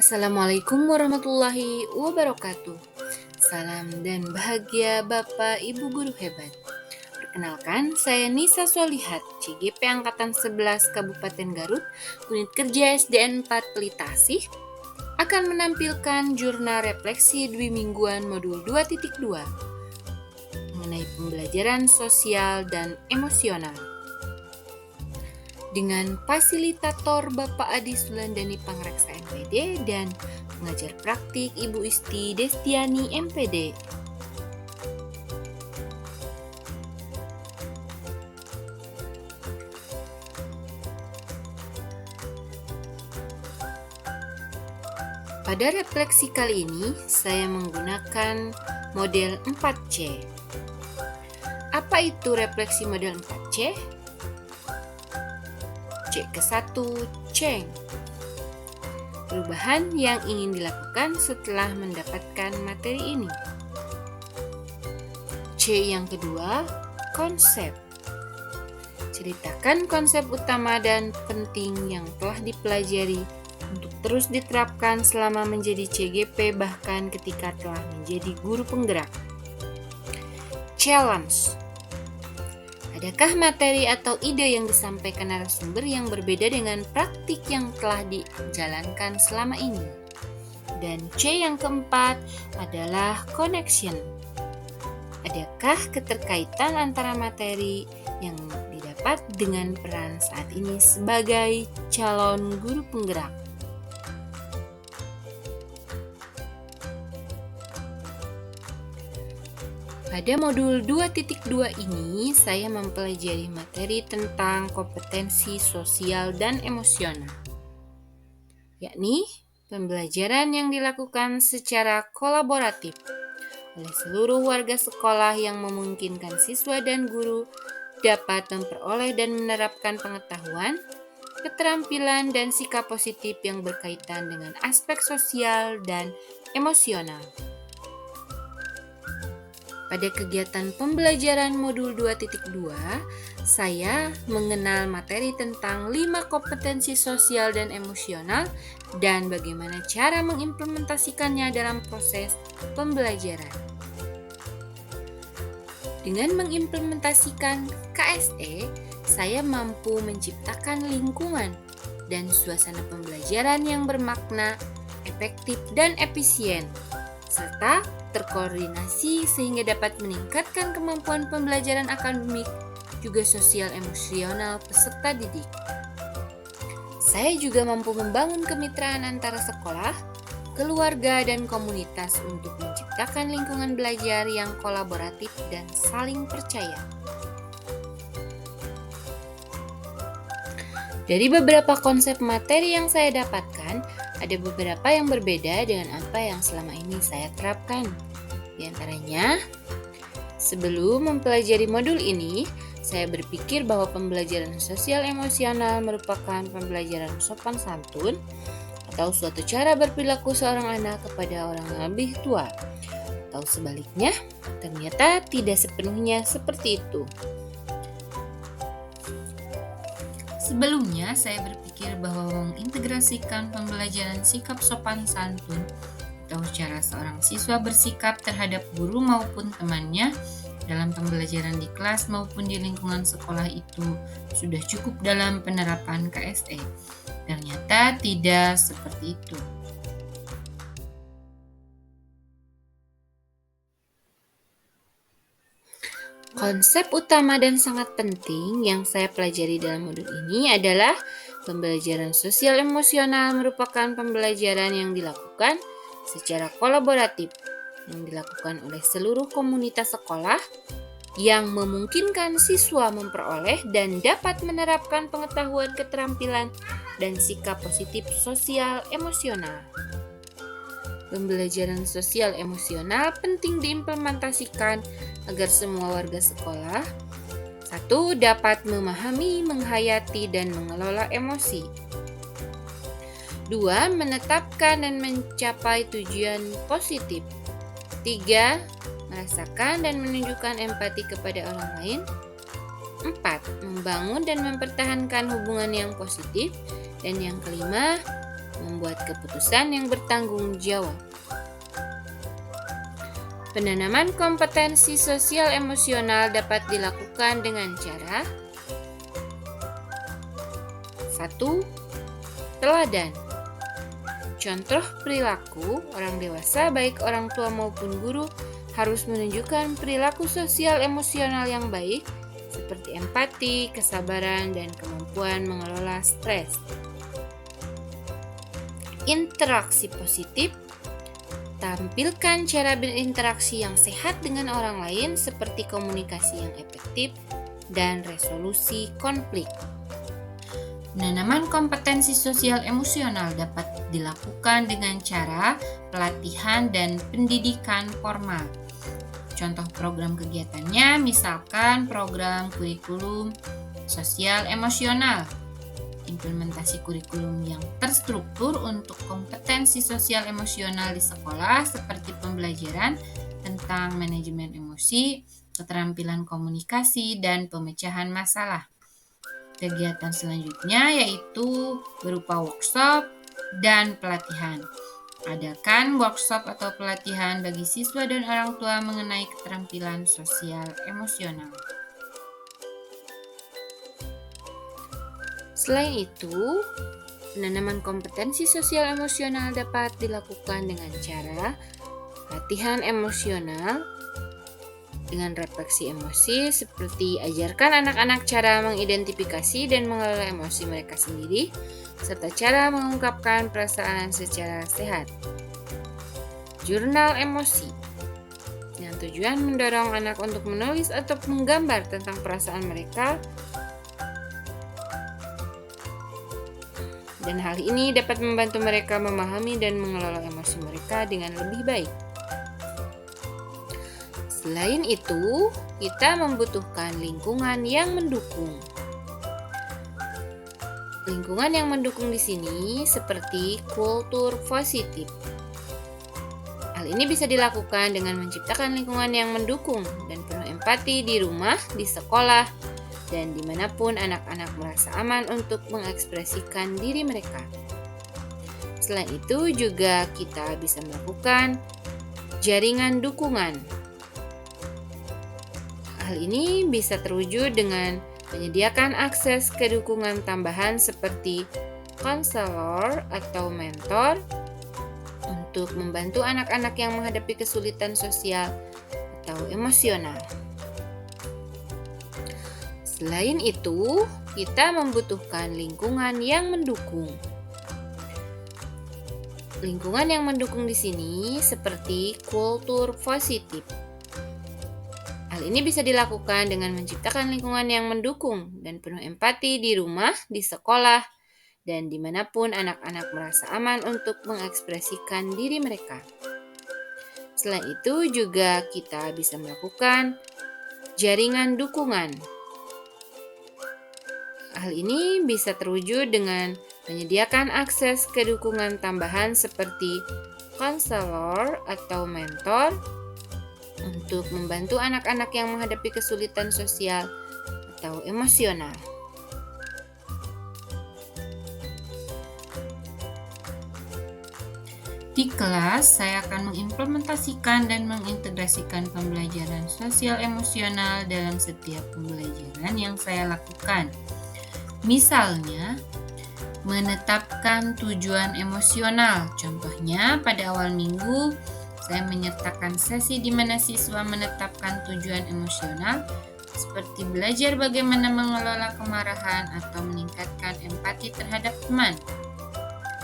Assalamualaikum warahmatullahi wabarakatuh. Salam dan bahagia Bapak Ibu Guru hebat. Perkenalkan, saya Nisa Solihat, CGP Angkatan 11 Kabupaten Garut, Unit Kerja SDN 4 Pelitasih, akan menampilkan jurnal refleksi dwi mingguan modul 2.2 mengenai pembelajaran sosial dan emosional. Dengan fasilitator Bapak Adi Sulandani Pangreksa MPD dan pengajar praktik Ibu Isti Destiani MPD. Pada refleksi kali ini, saya menggunakan model 4C. Apa itu refleksi model 4C? C ke-1, ceng. Perubahan yang ingin dilakukan setelah mendapatkan materi ini. C yang kedua, konsep. Ceritakan konsep utama dan penting yang telah dipelajari untuk terus diterapkan selama menjadi CGP bahkan ketika telah menjadi guru penggerak. Challenge. Adakah materi atau ide yang disampaikan narasumber yang berbeda dengan praktik yang telah dijalankan selama ini? Dan C yang keempat adalah connection. Adakah keterkaitan antara materi yang didapat dengan peran saat ini sebagai calon guru penggerak? Pada modul 2.2 ini, saya mempelajari materi tentang kompetensi sosial dan emosional, yakni pembelajaran yang dilakukan secara kolaboratif oleh seluruh warga sekolah yang memungkinkan siswa dan guru dapat memperoleh dan menerapkan pengetahuan, keterampilan, dan sikap positif yang berkaitan dengan aspek sosial dan emosional. Pada kegiatan pembelajaran modul 2.2, saya mengenal materi tentang 5 kompetensi sosial dan emosional dan bagaimana cara mengimplementasikannya dalam proses pembelajaran. Dengan mengimplementasikan KSE, saya mampu menciptakan lingkungan dan suasana pembelajaran yang bermakna, efektif, dan efisien, serta terkoordinasi sehingga dapat meningkatkan kemampuan pembelajaran akademik, juga sosial emosional peserta didik. Saya juga mampu membangun kemitraan antara sekolah, keluarga, dan komunitas untuk menciptakan lingkungan belajar yang kolaboratif dan saling percaya. Dari beberapa konsep materi yang saya dapatkan, ada beberapa yang berbeda dengan apa yang selama ini saya terapkan. Di antaranya, sebelum mempelajari modul ini, saya berpikir bahwa pembelajaran sosial emosional merupakan pembelajaran sopan santun atau suatu cara berperilaku seorang anak kepada orang yang lebih tua. Atau sebaliknya, ternyata tidak sepenuhnya seperti itu. Sebelumnya, saya berpikir bahwa mengintegrasikan pembelajaran sikap sopan santun atau cara seorang siswa bersikap terhadap guru maupun temannya dalam pembelajaran di kelas maupun di lingkungan sekolah itu sudah cukup dalam penerapan KSE. Ternyata tidak seperti itu. Konsep utama dan sangat penting yang saya pelajari dalam modul ini adalah pembelajaran sosial emosional merupakan pembelajaran yang dilakukan secara kolaboratif, yang dilakukan oleh seluruh komunitas sekolah, yang memungkinkan siswa memperoleh dan dapat menerapkan pengetahuan, keterampilan, dan sikap positif sosial emosional. Pembelajaran sosial emosional penting diimplementasikan agar semua warga sekolah 1. Dapat memahami, menghayati, dan mengelola emosi. 2. Menetapkan dan mencapai tujuan positif. 3. Merasakan dan menunjukkan empati kepada orang lain. 4. Membangun dan mempertahankan hubungan yang positif. Dan yang kelima, membuat keputusan yang bertanggung jawab. Penanaman kompetensi sosial emosional dapat dilakukan dengan cara 1. Teladan. Contoh perilaku orang dewasa baik orang tua maupun guru harus menunjukkan perilaku sosial emosional yang baik seperti empati, kesabaran, dan kemampuan mengelola stres. Interaksi positif. Tampilkan cara berinteraksi yang sehat dengan orang lain seperti komunikasi yang efektif dan resolusi konflik. Penanaman kompetensi sosial emosional dapat dilakukan dengan cara pelatihan dan pendidikan formal. Contoh program kegiatannya misalkan program kurikulum sosial emosional, implementasi kurikulum yang terstruktur untuk kompetensi sosial emosional di sekolah seperti pembelajaran tentang manajemen emosi, keterampilan komunikasi, dan pemecahan masalah. Kegiatan selanjutnya yaitu berupa workshop dan pelatihan. Adakan workshop atau pelatihan bagi siswa dan orang tua mengenai keterampilan sosial emosional. Selain itu, penanaman kompetensi sosial emosional dapat dilakukan dengan cara latihan emosional dengan refleksi emosi seperti ajarkan anak-anak cara mengidentifikasi dan mengelola emosi mereka sendiri serta cara mengungkapkan perasaan secara sehat. Jurnal emosi dengan tujuan mendorong anak untuk menulis atau menggambar tentang perasaan mereka, dan hal ini dapat membantu mereka memahami dan mengelola emosi mereka dengan lebih baik. Selain itu, kita membutuhkan lingkungan yang mendukung. Lingkungan yang mendukung di sini seperti kultur positif. Hal ini bisa dilakukan dengan menciptakan lingkungan yang mendukung dan penuh empati di rumah, di sekolah, dan dimanapun anak-anak merasa aman untuk mengekspresikan diri mereka. Selain itu juga kita bisa melakukan jaringan dukungan. Hal ini bisa terwujud dengan menyediakan akses ke dukungan tambahan seperti konselor atau mentor untuk membantu anak-anak yang menghadapi kesulitan sosial atau emosional. Selain itu, kita membutuhkan lingkungan yang mendukung. Lingkungan yang mendukung di sini seperti kultur positif. Hal ini bisa dilakukan dengan menciptakan lingkungan yang mendukung dan penuh empati di rumah, di sekolah, dan dimanapun anak-anak merasa aman untuk mengekspresikan diri mereka. Selain itu juga kita bisa melakukan jaringan dukungan. Hal ini bisa terwujud dengan menyediakan akses ke dukungan tambahan seperti konselor atau mentor untuk membantu anak-anak yang menghadapi kesulitan sosial atau emosional. Di kelas, saya akan mengimplementasikan dan mengintegrasikan pembelajaran sosial emosional dalam setiap pembelajaran yang saya lakukan. Misalnya, menetapkan tujuan emosional. Contohnya, pada awal minggu, saya menyertakan sesi di mana siswa menetapkan tujuan emosional, seperti belajar bagaimana mengelola kemarahan atau meningkatkan empati terhadap teman.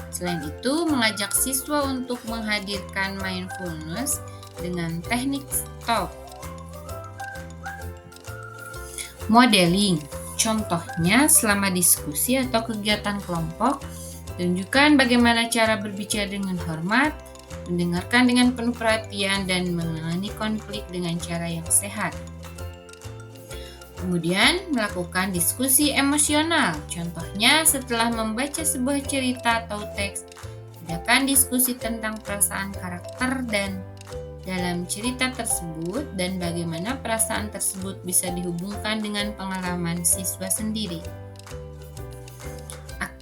Selain itu, mengajak siswa untuk menghadirkan mindfulness dengan teknik stop. Modeling. Contohnya, selama diskusi atau kegiatan kelompok, tunjukkan bagaimana cara berbicara dengan hormat, mendengarkan dengan penuh perhatian, dan menangani konflik dengan cara yang sehat. Kemudian, melakukan diskusi emosional. Contohnya, setelah membaca sebuah cerita atau teks, adakan diskusi tentang perasaan karakter dan dalam cerita tersebut dan bagaimana perasaan tersebut bisa dihubungkan dengan pengalaman siswa sendiri.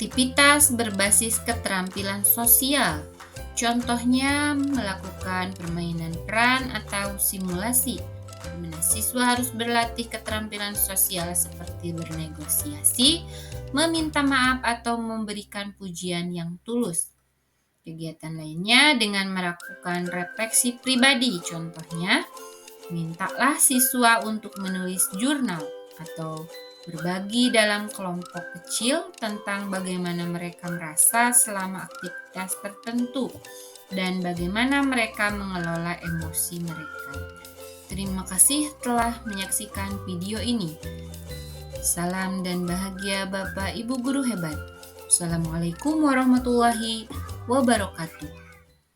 Aktivitas berbasis keterampilan sosial. Contohnya melakukan permainan peran atau simulasi, di mana siswa harus berlatih keterampilan sosial seperti bernegosiasi, meminta maaf, atau memberikan pujian yang tulus. Kegiatan lainnya dengan melakukan refleksi pribadi, contohnya mintalah siswa untuk menulis jurnal atau berbagi dalam kelompok kecil tentang bagaimana mereka merasa selama aktivitas tertentu dan bagaimana mereka mengelola emosi mereka. Terima kasih telah menyaksikan video ini. Salam dan bahagia Bapak Ibu guru hebat. Assalamualaikum warahmatullahi wabarakatuh.